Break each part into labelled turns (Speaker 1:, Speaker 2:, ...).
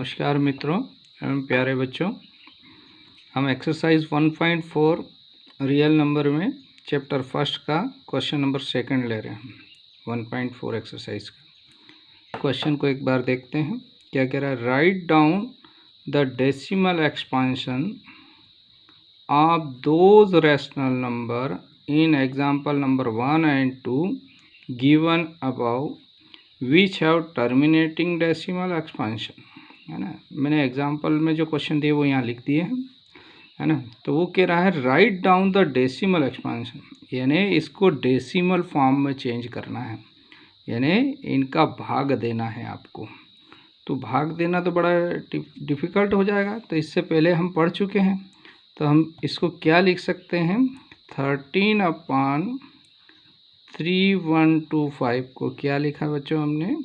Speaker 1: नमस्कार मित्रों एवं प्यारे बच्चों, हम एक्सरसाइज 1.4 रियल नंबर में चैप्टर फर्स्ट का क्वेश्चन नंबर सेकंड ले रहे हैं। 1.4 एक्सरसाइज का क्वेश्चन को एक बार देखते हैं। क्या कह रहा है? Write down the decimal expansion of those rational number in example number 1 and 2 given above which have terminating decimal expansion, है ना। मैंने एग्जाम्पल में जो क्वेश्चन दिए वो यहाँ लिख दिए हैं, है ना। तो वो कह रहा है write down the decimal expansion, यानी इसको डेसिमल फॉर्म में चेंज करना है, यानी इनका भाग देना है आपको। तो भाग देना तो बड़ा डिफ़िकल्ट हो जाएगा, तो इससे पहले हम पढ़ चुके हैं। तो हम इसको क्या लिख सकते हैं? 13/3125 को क्या लिखा बच्चों हमने?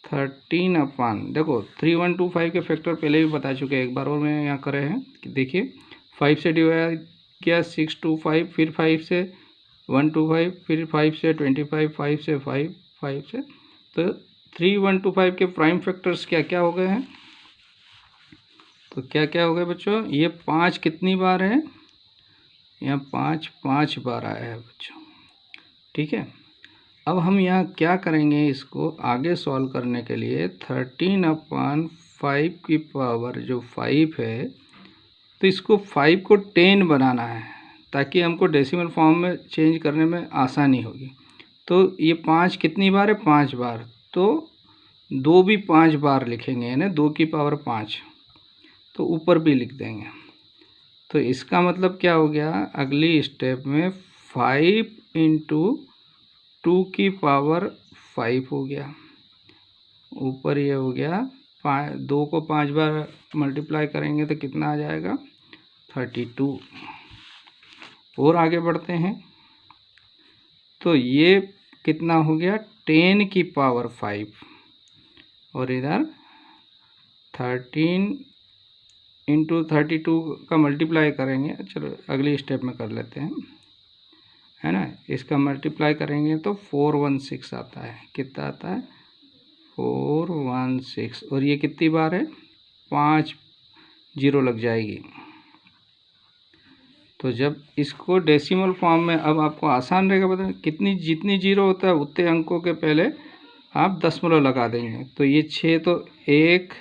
Speaker 1: 13 अपान, देखो 3125 के फैक्टर पहले भी बता चुके हैं, एक बार और मैं यहाँ करे हैं कि देखिए 5 से डिवाइड किया 625, फिर 5 से 125, फिर 5 से 25, 5 से 5, 5 से, तो 3125 के प्राइम फैक्टर्स क्या क्या हो गए हैं? तो क्या क्या हो गए बच्चों? ये 5 कितनी बार है? यहाँ 5 बार आया है बच्चों, ठीक है। अब हम यहाँ क्या करेंगे, इसको आगे सॉल्व करने के लिए 13/5 की पावर जो 5 है, तो इसको 5 को 10 बनाना है ताकि हमको डेसिमल फॉर्म में चेंज करने में आसानी होगी। तो ये 5 कितनी बार है? 5 बार। तो 2 भी 5 बार लिखेंगे, यानी 2 की पावर 5, तो ऊपर भी लिख देंगे। तो इसका मतलब क्या हो गया? अगली स्टेप में 5 × 2 की पावर 5 हो गया, ऊपर ये हो गया 2 को 5 बार मल्टीप्लाई करेंगे तो कितना आ जाएगा? 32। और आगे बढ़ते हैं, तो ये कितना हो गया? 10 की पावर 5, और इधर 13 × 32 का मल्टीप्लाई करेंगे। चलो अगली स्टेप में कर लेते हैं, है ना। इसका मल्टीप्लाई करेंगे तो 416 आता है। कितना आता है? 416। और ये कितनी बार है? 5 जीरो लग जाएगी। तो जब इसको डेसिमल फॉर्म में, अब आपको आसान रहेगा पता, कितनी जितनी जीरो होता है उतने अंकों के पहले आप दशमलव लगा देंगे। तो ये 6, तो 1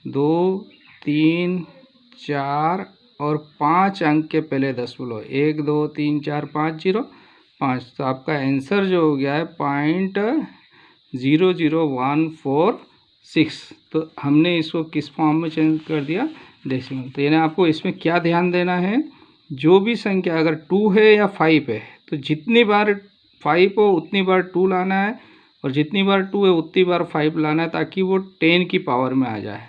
Speaker 1: 2 3 4 और 5 अंक के पहले दशमलव, 1 2 3 4 5 0 5। तो आपका आंसर जो हो गया है 0.00146। तो हमने इसको किस फॉर्म में चेंज कर दिया? डेसिमल। तो यानी आपको इसमें क्या ध्यान देना है, जो भी संख्या अगर 2 है या 5 है, तो जितनी बार 5 हो उतनी बार 2 लाना है, और जितनी बार 2 है उतनी बार 5 लाना है, ताकि वो 10 की पावर में आ जाए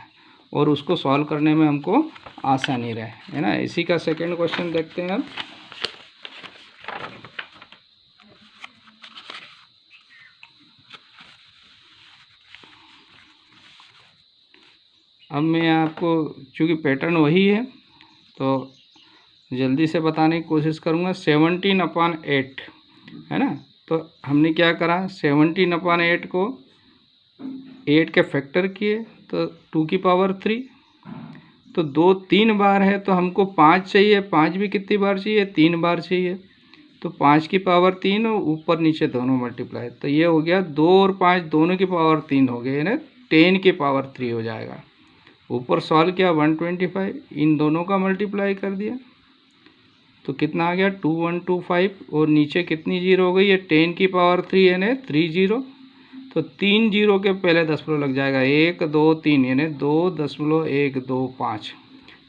Speaker 1: और उसको सॉल्व करने में हमको आसानी रहे, है ना। इसी का सेकंड क्वेश्चन देखते हैं अब मैं आपको, चूँकि पैटर्न वही है तो जल्दी से बताने की कोशिश करूँगा। 17/8, है ना। तो हमने क्या करा? 17/8 को 8 के फैक्टर किए तो 2 की पावर 3। तो 2 3 बार है तो हमको 5 चाहिए। 5 भी कितनी बार चाहिए? 3 बार चाहिए। तो 5 की पावर 3 और ऊपर नीचे दोनों मल्टीप्लाई, तो ये हो गया 2 और 5 दोनों की पावर 3 हो गए, यानी 10 की पावर 3 हो जाएगा। ऊपर सॉल्व किया 125, इन दोनों का मल्टीप्लाई कर दिया तो कितना आ गया? 2125। और नीचे कितनी जीरो हो गई? ये 10 की पावर 3 यानी 30। तो 3 जीरो के पहले दशमलव लग जाएगा, 1 2 3, यानी 2.125।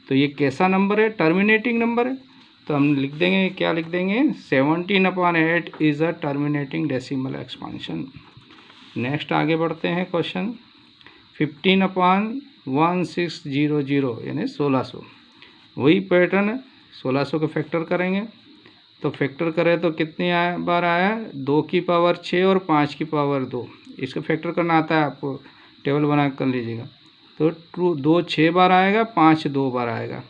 Speaker 1: तो ये कैसा नंबर है? टर्मिनेटिंग नंबर है। तो हम लिख देंगे, क्या लिख देंगे? 17/8 is a terminating decimal expansion. Next आगे बढ़ते हैं क्वेश्चन 15/1600, यानी 1600। वही पैटर्न है, 1600 का फैक्टर करेंगे। तो फैक्टर करें तो कितनी बार आया? 2 की पावर 6 और 5 की पावर 2। इसका फैक्टर करना आता है आपको, टेबल बना कर लीजिएगा। तो 2 6 बार आएगा, 5 2 बार आएगा।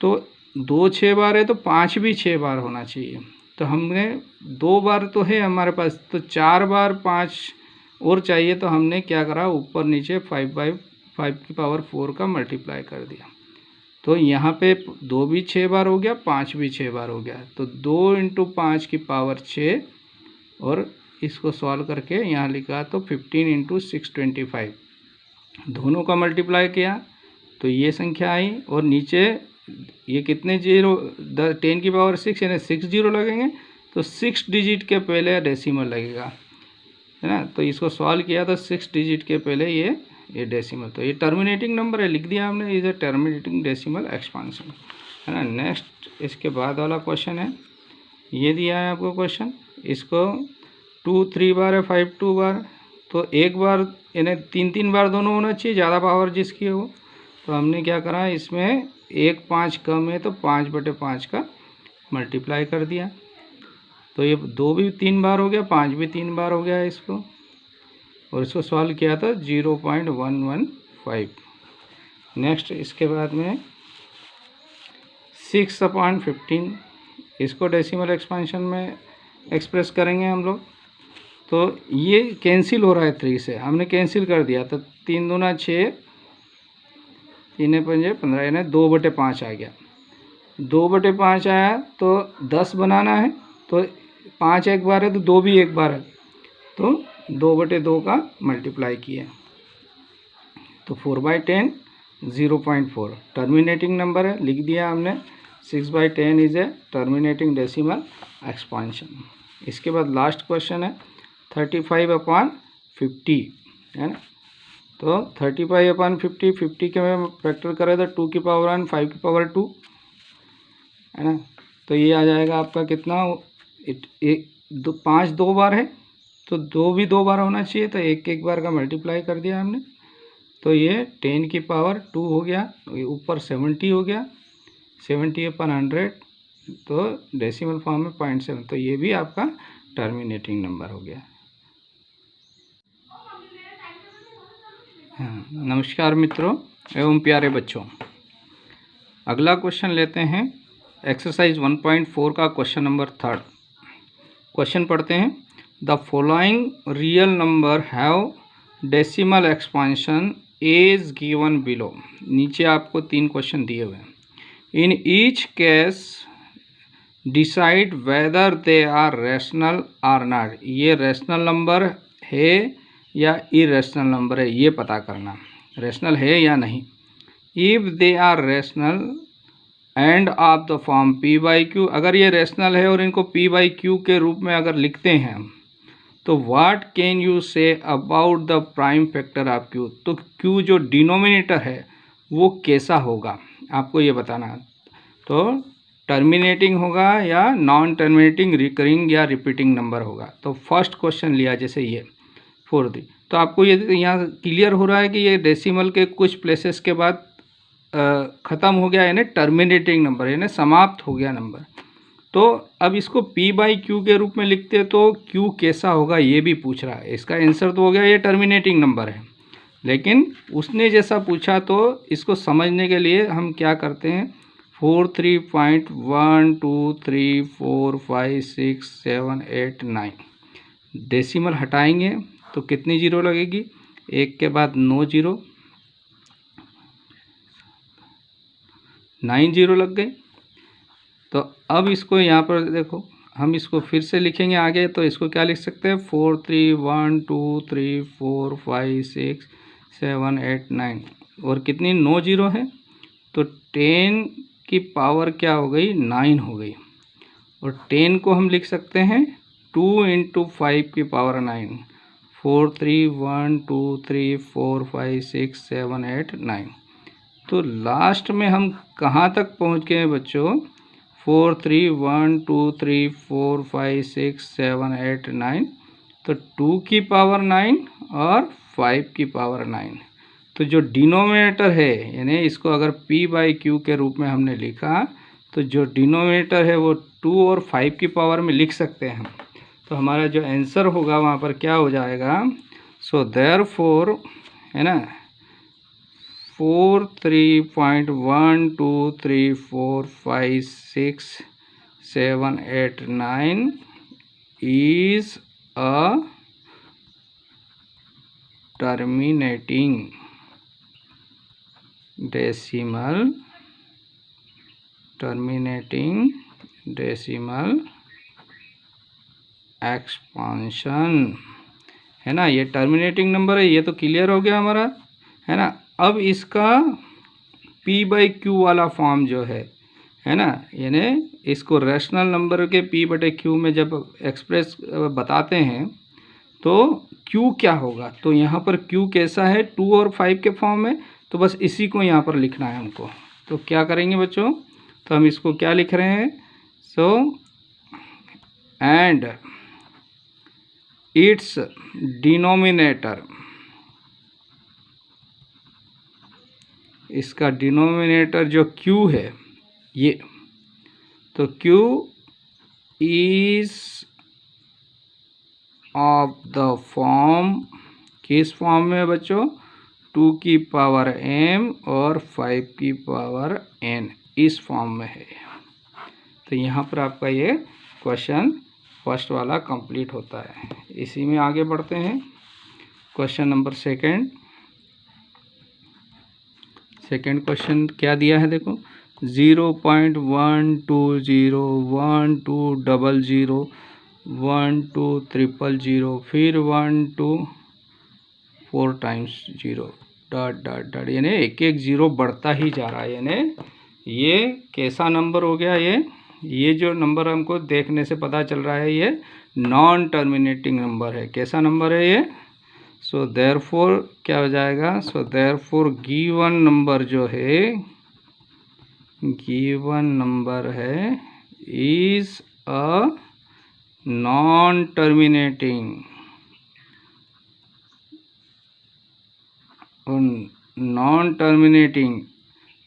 Speaker 1: तो 2 6 बार है तो 5 भी 6 बार होना चाहिए। तो हमने 2 बार तो है हमारे पास, तो 4 बार 5 और चाहिए। तो हमने क्या करा? ऊपर नीचे 5 5 की पावर 4 का मल्टीप्लाई कर दिया। तो यहाँ पे 2 भी 6 बार हो गया, 5 भी 6 बार हो गया। तो 2 × 5 की पावर 6 और इसको सॉल्व करके यहाँ लिखा तो 15 × 625 दोनों का मल्टीप्लाई किया तो ये संख्या आई। और नीचे ये कितने जीरो 10 की पावर 6 यानी 6 जीरो लगेंगे, तो 6 डिजिट के पहले डेसिमल लगेगा, है ना। तो इसको सॉल्व किया तो 6 डिजिट के पहले ये डेसिमल, तो ये टर्मिनेटिंग नंबर है, लिख दिया हमने, is a terminating decimal expansion, है ना। नेक्स्ट इसके बाद वाला क्वेश्चन है, ये दिया है आपको क्वेश्चन, इसको 2 3 बार है, 5 2 बार, तो एक बार यानी 3 बार दोनों होना चाहिए, ज़्यादा पावर जिसकी हो। तो हमने क्या करा, इसमें 1 5 कम है तो 5/5 का मल्टीप्लाई कर दिया। तो ये 2 भी 3 बार हो गया, 5 भी 3 बार हो गया इसको, और इसको सॉल्व किया था 0.115। नेक्स्ट इसके बाद में 6/15 इसको डेसिमल एक्सपेंशन में एक्सप्रेस करेंगे हम लोग। तो ये कैंसिल हो रहा है 3 से, हमने कैंसिल कर दिया, तो 3 दूना 6, 3 पंजे 15 यानी 2/5 आ गया। 2/5 आया तो 10 बनाना है, तो 5 एक बार है तो 2 भी एक बार है, तो 2/2 का मल्टीप्लाई किया तो 4/10 0.4 टर्मिनेटिंग नंबर है, लिख दिया हमने। 6/10 is a terminating decimal expansion. इसके बाद लास्ट क्वेश्चन है 35/50, है ना। तो 35/50, 50 के में फैक्टर करें तो 2 की पावर 1 5 की पावर 2, है ना। तो ये आ जाएगा आपका कितना, 5 2 बार है तो 2 भी 2 बार होना चाहिए, तो एक बार का मल्टीप्लाई कर दिया हमने। तो ये 10 की पावर 2 हो गया, ऊपर 70 हो गया, 70/100, तो डेसिमल फॉर्म में 0.7, तो ये भी आपका टर्मिनेटिंग नंबर हो गया। हाँ, नमस्कार मित्रों एवं प्यारे बच्चों, अगला क्वेश्चन लेते हैं एक्सरसाइज 1.4 का क्वेश्चन नंबर 3। क्वेश्चन पढ़ते हैं, the following real number have decimal expansion as given below. नीचे आपको 3 क्वेश्चन दिए हुए हैं। In each case decide whether they are rational or not. ये रैशनल नंबर है या इरेशनल नंबर है, ये पता करना, रैशनल है या नहीं। If they are rational and of the form p/q, अगर ये रैशनल है और इनको p/q के रूप में अगर लिखते हैं, तो what can you say about the prime factor of q। तो q जो डिनोमिनेटर है वो कैसा होगा, आपको ये बताना है। तो टर्मिनेटिंग होगा या नॉन टर्मिनेटिंग, रिकरिंग या रिपीटिंग नंबर होगा। तो फर्स्ट क्वेश्चन लिया जैसे ये 4 तो आपको ये यहाँ क्लियर हो रहा है कि ये डेसिमल के कुछ प्लेसेस के बाद ख़त्म हो गया, यानी टर्मिनेटिंग नंबर, यानी समाप्त हो गया नंबर। तो अब इसको p/q के रूप में लिखते हैं तो q कैसा होगा ये भी पूछ रहा है। इसका आंसर तो हो गया ये टर्मिनेटिंग नंबर है, लेकिन उसने जैसा पूछा तो इसको समझने के लिए हम क्या करते हैं, 4 3 1 2 3 4 5 6 7 8 9 डेसिमल हटाएंगे तो कितनी जीरो लगेगी, 1 के बाद 9 जीरो, 9 जीरो लग गए। तो अब इसको यहाँ पर देखो, हम इसको फिर से लिखेंगे आगे, तो इसको क्या लिख सकते हैं, 4 3 1 2 3 4 5 6 7 8 9, और कितनी 9 जीरो है, तो 10 की पावर क्या हो गई, 9 हो गई। और 10 को हम लिख सकते हैं 2 × 5 की पावर 9, 4 3 1 2 3 4 5 6 7 8 9। तो लास्ट में हम कहाँ तक पहुँच गए बच्चों, 4 3 1 2 3 4 5 6 7 8 9, तो 2 की पावर 9 और 5 की पावर 9। तो जो डिनोमिनेटर है, यानी इसको अगर p/q के रूप में हमने लिखा, तो जो डिनोमिनेटर है वो 2 और 5 की पावर में लिख सकते हैं हम। तो हमारा जो आंसर होगा वहाँ पर क्या हो जाएगा, सो देयरफॉर, है ना, 4 3 1 2 3 4 5 6 7 8 9 is a terminating decimal terminating decimal expansion, है ना। ये टर्मिनेटिंग नंबर है, ये तो क्लियर हो गया हमारा, है ना। अब इसका p/q वाला फॉर्म जो है ना, यानी इसको रैशनल नंबर के p/q में जब एक्सप्रेस बताते हैं तो q क्या होगा। तो यहाँ पर q कैसा है, 2 और 5 के फॉर्म में, तो बस इसी को यहाँ पर लिखना है हमको। तो क्या करेंगे बच्चों, तो हम इसको क्या लिख रहे हैं, सो एंड इट्स डिनोमिनेटर, इसका डिनोमिनेटर जो q है ये, तो q is of the form, किस फॉर्म में बच्चों, 2 की पावर m और 5 की पावर n, इस फॉर्म में है। तो यहाँ पर आपका ये क्वेश्चन फर्स्ट वाला कंप्लीट होता है। इसी में आगे बढ़ते हैं, क्वेश्चन नंबर सेकंड क्वेश्चन क्या दिया है, देखो 0.120 1200 1200 फिर 1 2 4 टाइम्स 0 डॉट डॉट डॉट, यानी एक एक जीरो बढ़ता ही जा रहा है। यानी ये कैसा नंबर हो गया, ये जो नंबर हमको देखने से पता चल रहा है ये नॉन टर्मिनेटिंग नंबर है। कैसा नंबर है ये, सो देयरफॉर क्या हो जाएगा, सो देयरफॉर गिवन नंबर जो है, गिवन नंबर है is a non terminating, non terminating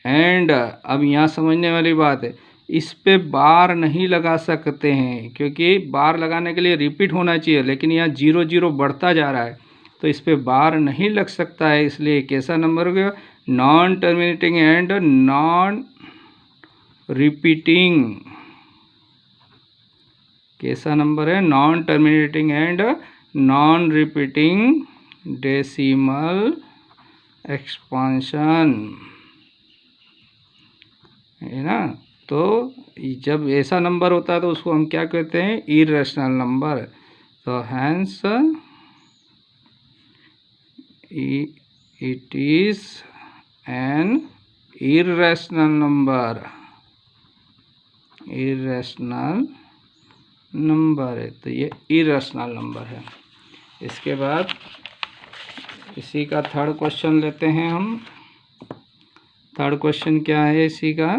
Speaker 1: and, अब यहाँ समझने वाली बात है, इस पे बार नहीं लगा सकते हैं, क्योंकि बार लगाने के लिए रिपीट होना चाहिए, लेकिन यहाँ 0 0 बढ़ता जा रहा है, तो इस पे बार नहीं लग सकता है। इसलिए कैसा नंबर हो गया, non terminating and non repeating, कैसा नंबर है, non terminating and non repeating decimal expansion, है ना। तो जब ऐसा नंबर होता है तो उसको हम क्या कहते हैं, इरेशनल नंबर। तो hence it is an irrational number, irrational number है, तो ये इरेशनल नंबर है। इसके बाद इसी का थर्ड क्वेश्चन लेते हैं हम। थर्ड क्वेश्चन क्या है इसी का,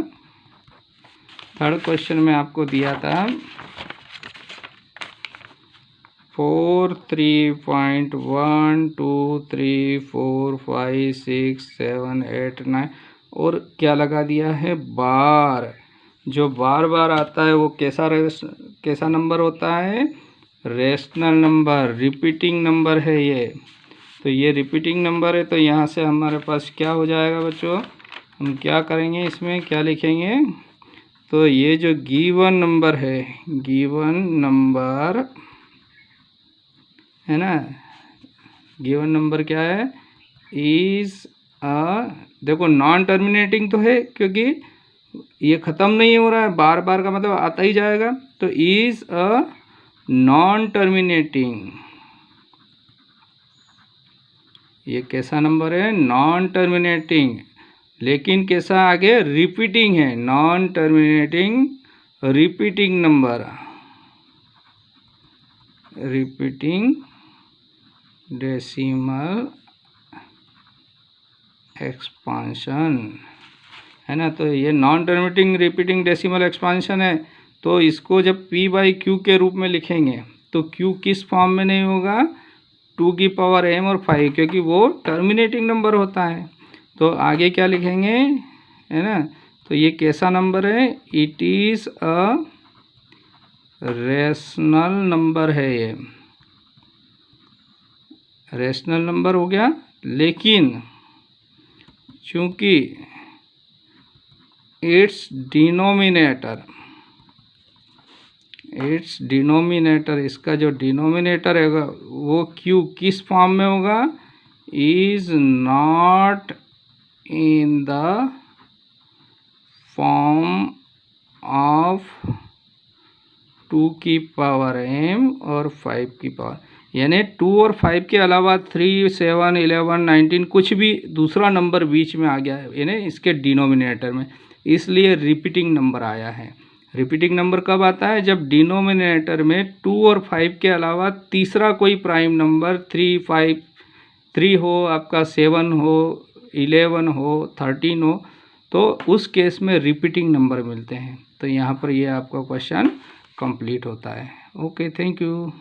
Speaker 1: थर्ड क्वेश्चन में आपको दिया था 4 3.1 2 3 4 5 6 7 8 9 और क्या लगा दिया है, बार। जो बार बार आता है वो कैसा नंबर होता है, रेशनल नंबर, रिपीटिंग नंबर है ये। तो ये रिपीटिंग नंबर है, तो यहाँ से हमारे पास क्या हो जाएगा बच्चों, हम क्या करेंगे, इसमें क्या लिखेंगे, तो ये जो गिवन नंबर है, गिवन नंबर है ना, गिवन नंबर क्या है, इज देखो नॉन टर्मिनेटिंग तो है, क्योंकि ये ख़त्म नहीं हो रहा है, बार बार का मतलब आता ही जाएगा, तो इज अ नॉन टर्मिनेटिंग, ये कैसा नंबर है, नॉन टर्मिनेटिंग, लेकिन कैसा आगे, रिपीटिंग है, non terminating repeating number, repeating decimal expansion, है ना। तो ये non terminating repeating decimal expansion है, तो इसको जब p/q के रूप में लिखेंगे तो q किस फॉर्म में नहीं होगा, 2 की पावर m और 5, क्योंकि वो टर्मिनेटिंग नंबर होता है। तो आगे क्या लिखेंगे, है ना, तो ये कैसा नंबर है, it is a rational number है, ये रेशनल नंबर हो गया, लेकिन चूंकि इट्स डिनोमिनेटर, इसका जो डिनोमिनेटर है वो q किस फॉर्म में होगा, is not in the form of 2 की पावर m और 5 की पावर, यानी 2 और 5 के अलावा 3, 7, 11, 19 कुछ भी दूसरा नंबर बीच में आ गया है यानी इसके डिनोमिनेटर में, इसलिए रिपीटिंग नंबर आया है। रिपीटिंग नंबर कब आता है? जब डिनोमिनेटर में 2 और 5 के अलावा तीसरा कोई प्राइम नंबर 3, 5, 3 हो, आपका 7 हो, 11 हो, 13 हो, तो उस केस में रिपीटिंग नंबर मिलते हैं। तो यहाँ पर ये आपका क्वेश्चन कंप्लीट होता है। Okay, thank you.